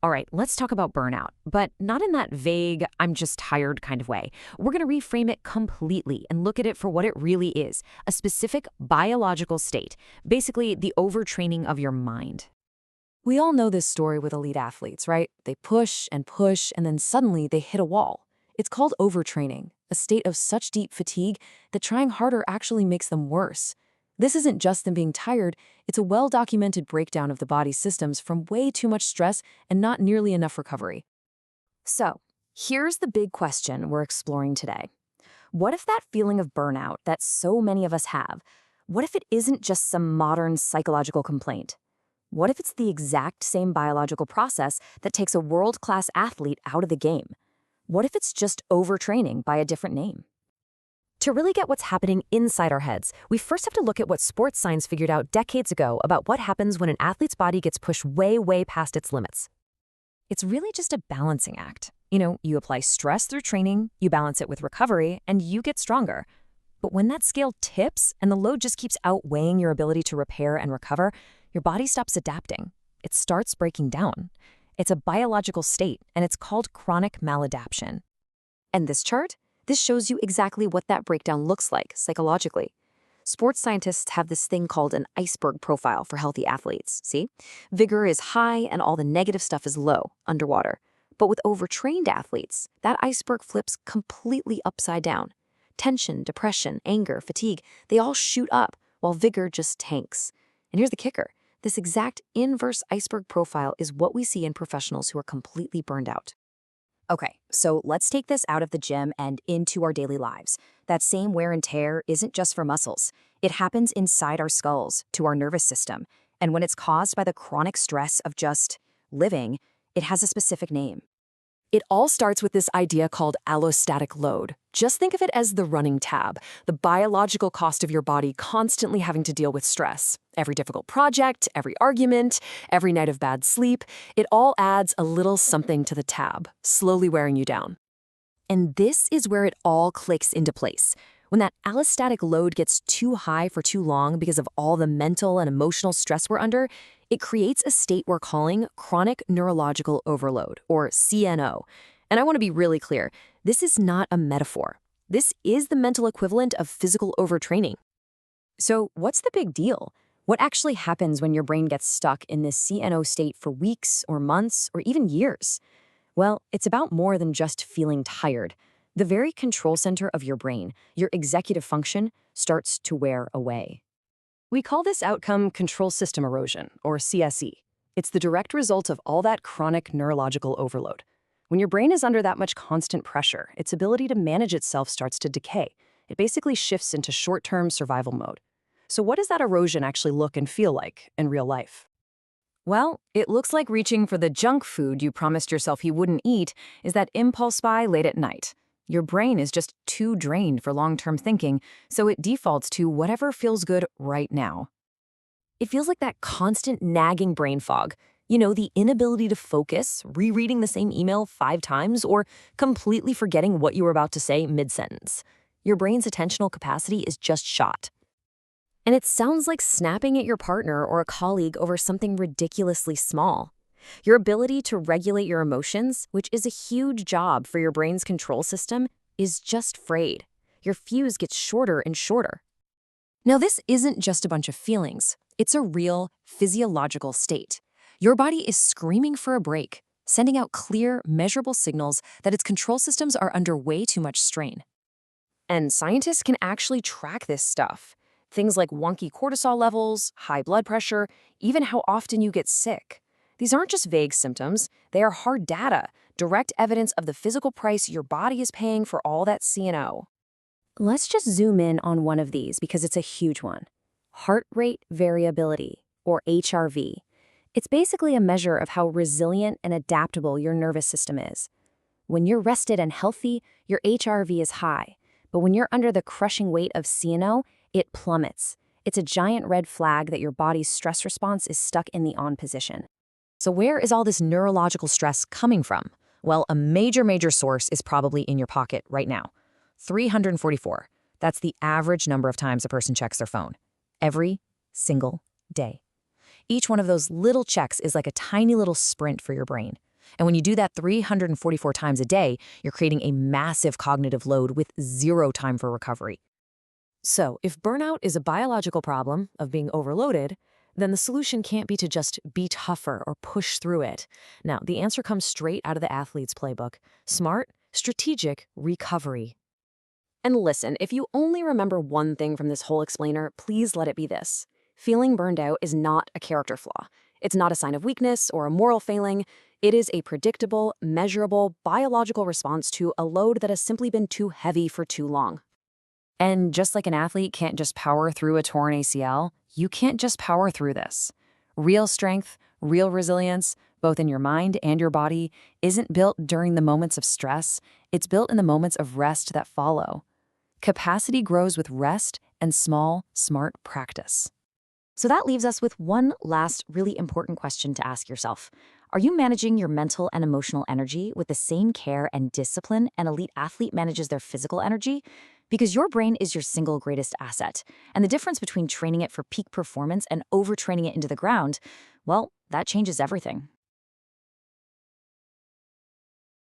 All right, let's talk about burnout, but not in that vague, I'm just tired kind of way. We're going to reframe it completely and look at it for what it really is, a specific biological state, basically the overtraining of your mind. We all know this story with elite athletes, right? They push, and then suddenly they hit a wall. It's called overtraining, a state of such deep fatigue that trying harder actually makes them worse. This isn't just them being tired, it's a well-documented breakdown of the body's systems from way too much stress and not nearly enough recovery. So, here's the big question we're exploring today. What if that feeling of burnout that so many of us have, what if it isn't just some modern psychological complaint? What if it's the exact same biological process that takes a world-class athlete out of the game? What if it's just overtraining by a different name? To really get what's happening inside our heads, we first have to look at what sports science figured out decades ago about what happens when an athlete's body gets pushed way past its limits. It's really just a balancing act. You apply stress through training, you balance it with recovery, and you get stronger. But when that scale tips and the load just keeps outweighing your ability to repair and recover, your body stops adapting. It starts breaking down. It's a biological state, and it's called chronic maladaptation. And this chart? This shows you exactly what that breakdown looks like psychologically. Sports scientists have this thing called an iceberg profile for healthy athletes, see? Vigor is high and all the negative stuff is low, underwater. But with overtrained athletes, that iceberg flips completely upside down. Tension, depression, anger, fatigue, they all shoot up, while vigor just tanks. And here's the kicker. This exact inverse iceberg profile is what we see in professionals who are completely burned out. Okay, so let's take this out of the gym and into our daily lives. That same wear and tear isn't just for muscles. It happens inside our skulls, to our nervous system. And when it's caused by the chronic stress of just living, it has a specific name. It all starts with this idea called allostatic load. Just think of it as the running tab, the biological cost of your body constantly having to deal with stress. Every difficult project, every argument, every night of bad sleep, it all adds a little something to the tab, slowly wearing you down. And this is where it all clicks into place. When that allostatic load gets too high for too long because of all the mental and emotional stress we're under, it creates a state we're calling chronic neurological overload, or CNO. And I want to be really clear, this is not a metaphor. This is the mental equivalent of physical overtraining. So what's the big deal? What actually happens when your brain gets stuck in this CNO state for weeks or months or even years? Well, it's about more than just feeling tired. The very control center of your brain, your executive function, starts to wear away. We call this outcome control system erosion, or CSE. It's the direct result of all that chronic neurological overload. When your brain is under that much constant pressure, its ability to manage itself starts to decay. It basically shifts into short-term survival mode. So what does that erosion actually look and feel like in real life? Well, it looks like reaching for the junk food you promised yourself you wouldn't eat is that impulse buy late at night. Your brain is just too drained for long-term thinking, so it defaults to whatever feels good right now. It feels like that constant nagging brain fog. The inability to focus, rereading the same email 5 times, or completely forgetting what you were about to say mid-sentence. Your brain's attentional capacity is just shot. And it sounds like snapping at your partner or a colleague over something ridiculously small. Your ability to regulate your emotions, which is a huge job for your brain's control system, is just frayed. Your fuse gets shorter and shorter. Now, this isn't just a bunch of feelings. It's a real physiological state. Your body is screaming for a break, sending out clear, measurable signals that its control systems are under way too much strain. And scientists can actually track this stuff. Things like wonky cortisol levels, high blood pressure, even how often you get sick. These aren't just vague symptoms, they are hard data, direct evidence of the physical price your body is paying for all that CNO. Let's just zoom in on one of these because it's a huge one. Heart rate variability, or HRV. It's basically a measure of how resilient and adaptable your nervous system is. When you're rested and healthy, your HRV is high, but when you're under the crushing weight of CNO, it plummets. It's a giant red flag that your body's stress response is stuck in the on position. So where is all this neurological stress coming from? Well, a major source is probably in your pocket right now. 344. That's the average number of times a person checks their phone. Every single day. Each one of those little checks is like a tiny little sprint for your brain. And when you do that 344 times a day, you're creating a massive cognitive load with zero time for recovery. So, if burnout is a biological problem of being overloaded, then the solution can't be to just be tougher or push through it. Now, the answer comes straight out of the athlete's playbook: smart, strategic recovery. And listen, if you only remember one thing from this whole explainer, please let it be this: feeling burned out is not a character flaw. It's not a sign of weakness or a moral failing. It is a predictable, measurable, biological response to a load that has simply been too heavy for too long. And just like an athlete can't just power through a torn ACL, you can't just power through this. Real strength, real resilience, both in your mind and your body, isn't built during the moments of stress. It's built in the moments of rest that follow. Capacity grows with rest and small, smart practice. So that leaves us with one last really important question to ask yourself. Are you managing your mental and emotional energy with the same care and discipline an elite athlete manages their physical energy? Because your brain is your single greatest asset, and the difference between training it for peak performance and overtraining it into the ground, well, that changes everything.